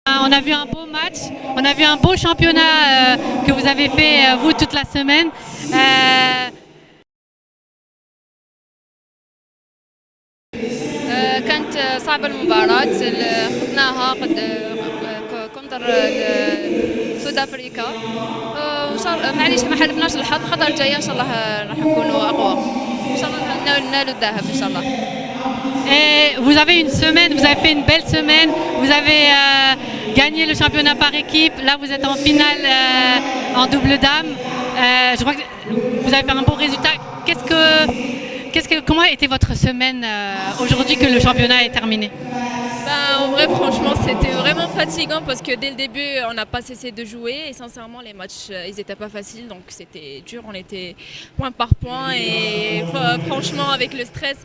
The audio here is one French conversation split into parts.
On a vu un beau match, on a vu un beau championnat que vous avez fait vous toute la semaine. كانت صعبة المباراة خضناها كونتر سود افريكا. معليش ما حالفناش الحظ، الخطرة الجاية ان شاء الله راح نكونوا اقوى ان شاء الله، ننالوا الذهب ان شاء الله. Et vous avez une semaine, vous avez fait une belle semaine, vous avez gagné le championnat par équipe, là vous êtes en finale en double dame. Je crois que vous avez fait un bon résultat. Comment a été votre semaine aujourd'hui que le championnat est terminé? En vrai, franchement, c'était vraiment fatigant parce que dès le début, on n'a pas cessé de jouer et sincèrement, les matchs, ils n'étaient pas faciles, donc c'était dur. On était point par point et franchement, avec le stress,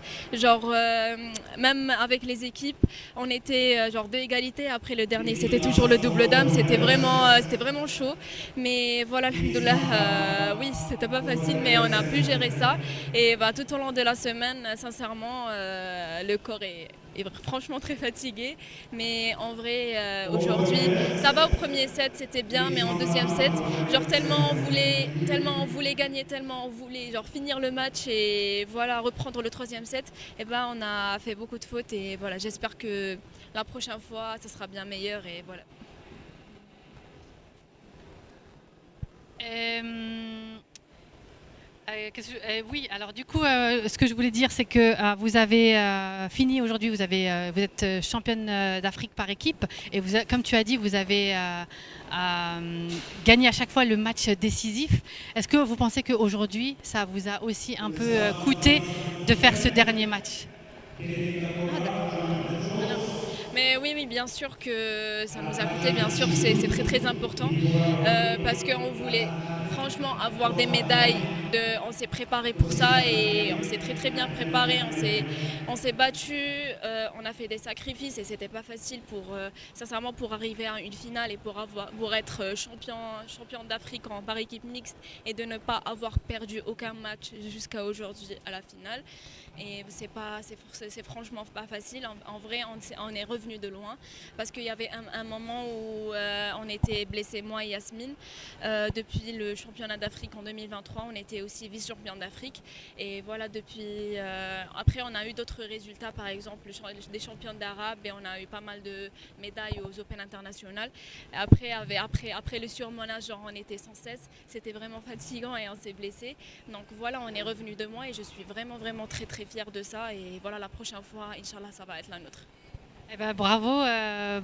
même avec les équipes, on était genre de égalité. Après le dernier, c'était toujours le double dame, c'était vraiment chaud. Mais voilà, alhamdoulilah, oui, c'était pas facile, mais on a pu gérer ça. Et tout au long de la semaine, sincèrement, le corps est franchement très fatigué. Mais en vrai, aujourd'hui, ça va au premier set, c'était bien, mais en deuxième set, genre tellement on voulait gagner, tellement on voulait genre finir le match et voilà reprendre le troisième set. Et on a fait beaucoup de fautes et voilà, j'espère que la prochaine fois, ça sera bien meilleur et voilà. Oui, alors du coup, ce que je voulais dire, c'est que vous avez fini aujourd'hui, vous êtes championne d'Afrique par équipe, et comme tu as dit, vous avez gagné à chaque fois le match décisif. Est-ce que vous pensez qu'aujourd'hui, ça vous a aussi un peu coûté de faire ce dernier match? Mais oui, oui, bien sûr que ça nous a coûté, bien sûr que c'est très très important parce qu'on voulait franchement avoir des médailles. On s'est préparé pour ça et on s'est très très bien préparé. On s'est battu, on a fait des sacrifices et c'était pas facile sincèrement pour arriver à une finale et pour être champion d'Afrique par équipe mixte et de ne pas avoir perdu aucun match jusqu'à aujourd'hui à la finale. Et c'est franchement pas facile. En vrai, on est revenu de loin parce qu'il y avait un moment où on était blessés, moi et Yasmine. Depuis le championnat d'Afrique en 2023, on était aussi vice-champion d'Afrique. Et voilà, après, on a eu d'autres résultats, par exemple des champions d'Arabe et on a eu pas mal de médailles aux Open internationales. Après le surmenage, genre, on était sans cesse. C'était vraiment fatigant et on s'est blessés. Donc voilà, on est revenu de loin et je suis vraiment, vraiment très, très fière de ça. Et voilà, la prochaine fois, Inch'Allah, ça va être la nôtre. Eh ben, bravo,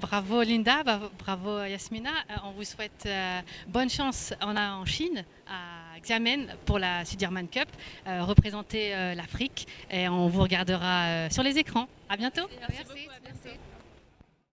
bravo Linda, bravo Yasmina. On vous souhaite bonne chance en Chine, à Xiamen, pour la Sudirman Cup, représenter l'Afrique et on vous regardera sur les écrans. À bientôt. Merci beaucoup, à bientôt.